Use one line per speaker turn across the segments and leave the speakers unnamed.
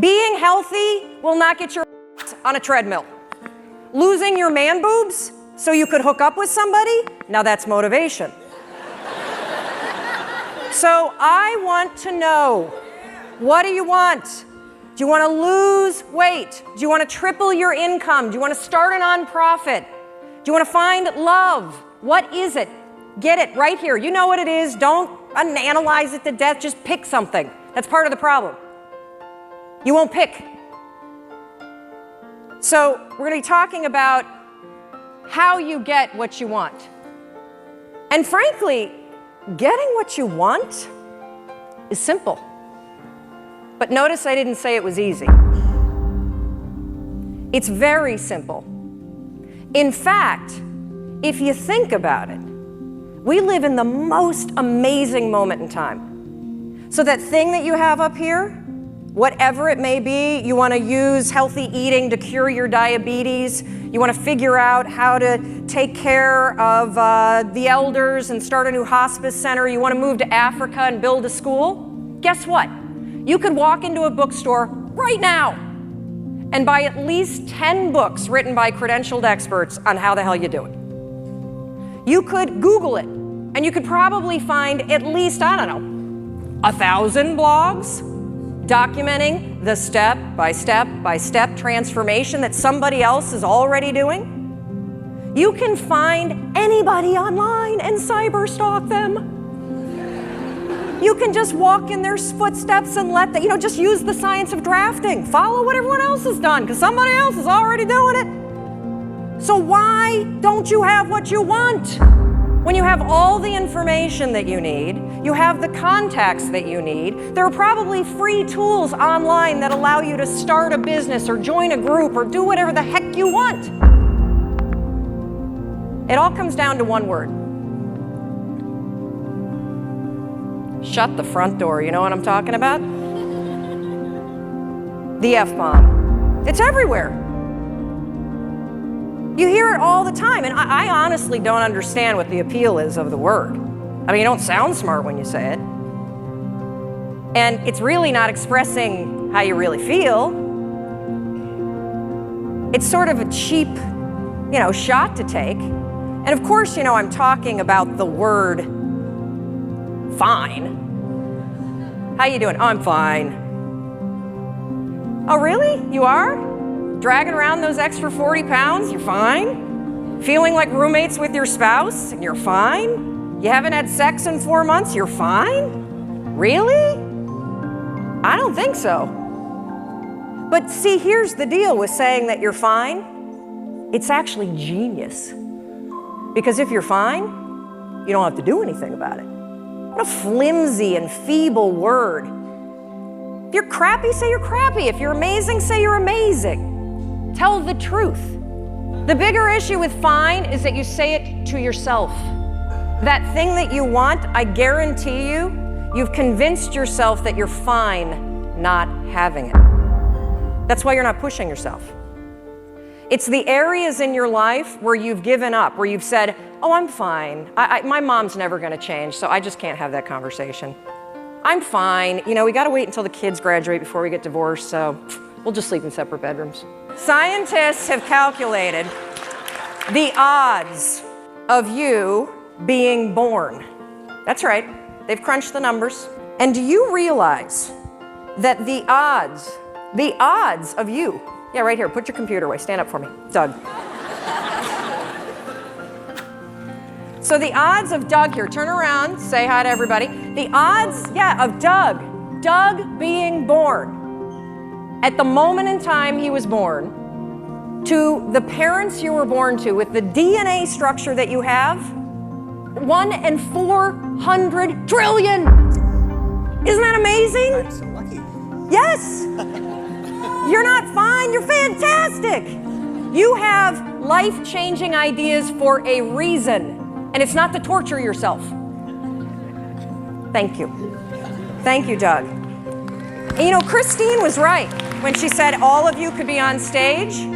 Being healthy will not get your ass on a treadmill. Losing your man boobs so you could hook up with somebody, now that's motivation. So I want to know, what do you want? Do you want to lose weight? Do you want to triple your income? Do you want to start an nonprofit? Do you want to find love? What is it? Get it right here. You know what it is. Don't analyze it to death. Just pick something. That's part of the problem. You won't pick. So we're going to be talking about how you get what you want. And frankly, getting what you want is simple. But notice I didn't say it was easy. It's very simple. In fact, if you think about it, we live in the most amazing moment in time. So that thing that you have up here, whatever it may be, you want to use healthy eating to cure your diabetes, you want to figure out how to take care of the elders and start a new hospice center, you want to move to Africa and build a school, guess what? You could walk into a bookstore right now and buy at least 10 books written by credentialed experts on how the hell you do it. You could Google it, and you could probably find at least, 1,000 blogs documenting the step-by-step transformation that somebody else is already doing. You can find anybody online and cyberstalk them. You can just walk in their footsteps and just use the science of drafting. Follow what everyone else has done, because somebody else is already doing it. So why don't you have what you want? When you have all the information that you need, you have the contacts that you need, there are probably free tools online that allow you to start a business or join a group or do whatever the heck you want. It all comes down to one word. Shut the front door, you know what I'm talking about? The F-bomb. It's everywhere. You hear it all the time, and I honestly don't understand what the appeal is of the word. I mean, you don't sound smart when you say it. And it's really not expressing how you really feel. It's sort of a cheap, shot to take. And of course, I'm talking about the word fine. How you doing? Oh, I'm fine. Oh, really? You are? Dragging around those extra 40 pounds, you're fine? Feeling like roommates with your spouse, and you're fine? You haven't had sex in 4 months, you're fine? Really? I don't think so. But see, here's the deal with saying that you're fine. It's actually genius. Because if you're fine, you don't have to do anything about it. What a flimsy and feeble word. If you're crappy, say you're crappy. If you're amazing, say you're amazing. Tell the truth. The bigger issue with fine is that you say it to yourself. That thing that you want, I guarantee you've convinced yourself that you're fine not having it. That's why you're not pushing yourself. It's the areas in your life where you've given up, where you've said, oh, I'm fine. My mom's never gonna change, so I just can't have that conversation. I'm fine. We gotta wait until the kids graduate before we get divorced, so we'll just sleep in separate bedrooms. Scientists have calculated the odds of you being born. That's right, they've crunched the numbers. And do you realize that the odds of you, yeah, right here, put your computer away, stand up for me, Doug. So the odds of Doug here, turn around, say hi to everybody. The odds, of Doug being born at the moment in time he was born, to the parents you were born to, with the DNA structure that you have, 1 in 400 trillion. Isn't that amazing?
I'm so lucky.
Yes. You're not fine, you're fantastic. You have life-changing ideas for a reason, and it's not to torture yourself. Thank you. Thank you, Doug. And Christine was right when she said all of you could be on stage,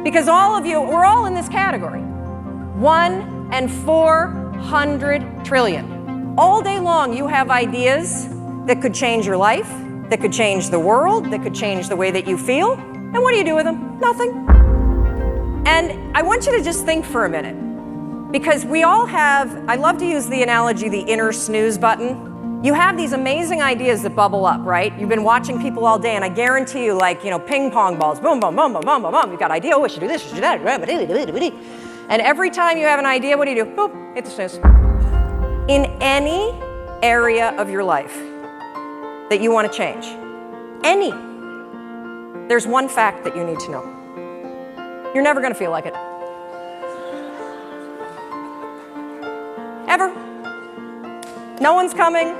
because all of you, we're all in this category. 1 in 400 trillion. All day long, you have ideas that could change your life, that could change the world, that could change the way that you feel. And what do you do with them? Nothing. And I want you to just think for a minute, because we all have, I love to use the analogy, the inner snooze button. You have these amazing ideas that bubble up, right? You've been watching people all day, and I guarantee you, like, ping pong balls, boom, boom, boom, boom, boom, boom, boom. You've got an idea, oh, I should do this, I should do that. And every time you have an idea, what do? Boop, hit the snooze. In any area of your life that you want to change, there's one fact that you need to know. You're never going to feel like it. Ever. No one's coming.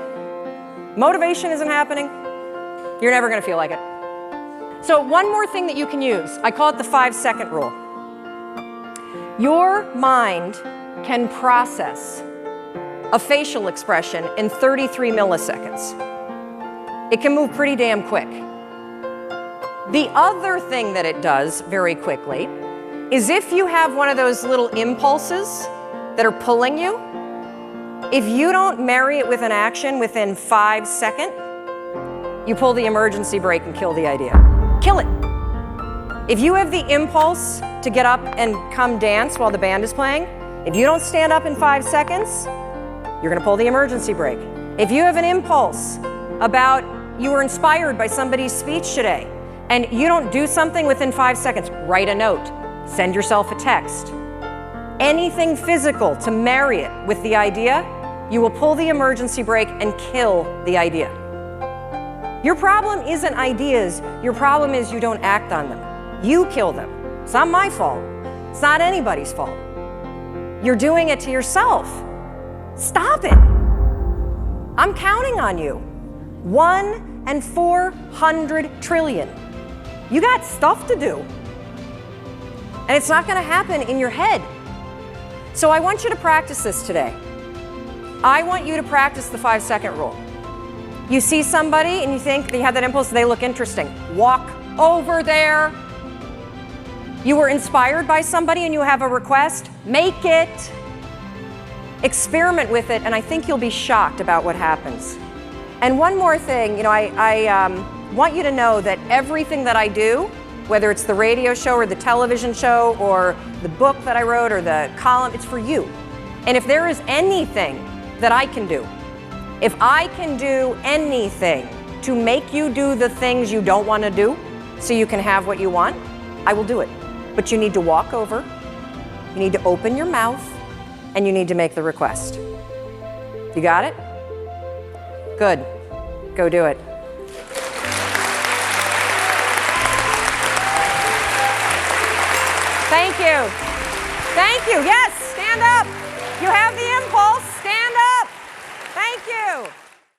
Motivation isn't happening. You're never going to feel like it. So one more thing that you can use, I call it the 5-second rule. Your mind can process a facial expression in 33 milliseconds. It can move pretty damn quick. The other thing that it does very quickly is if you have one of those little impulses that are pulling you, if you don't marry it with an action within 5 seconds, you pull the emergency brake and kill the idea. Kill it. If you have the impulse to get up and come dance while the band is playing, if you don't stand up in 5 seconds, you're going to pull the emergency brake. If you have an impulse about you were inspired by somebody's speech today and you don't do something within 5 seconds, write a note, send yourself a text. Anything physical to marry it with the idea, you will pull the emergency brake and kill the idea. Your problem isn't ideas, your problem is you don't act on them. You kill them. It's not my fault. It's not anybody's fault. You're doing it to yourself. Stop it. I'm counting on you. 1 in 400 trillion. You got stuff to do. And it's not going to happen in your head. So I want you to practice this today. I want you to practice the 5-second rule. You see somebody and you think they have that impulse, they look interesting. Walk over there. You were inspired by somebody and you have a request, make it. Experiment with it, and I think you'll be shocked about what happens. And one more thing, I want you to know that everything that I do, whether it's the radio show or the television show or the book that I wrote or the column, it's for you. And if there is anything that I can do, if I can do anything to make you do the things you don't want to do so you can have what you want, I will do it. But you need to walk over, you need to open your mouth, and you need to make the request. You got it? Good. Go do it. Thank you. Thank you. Yes, stand up. You have the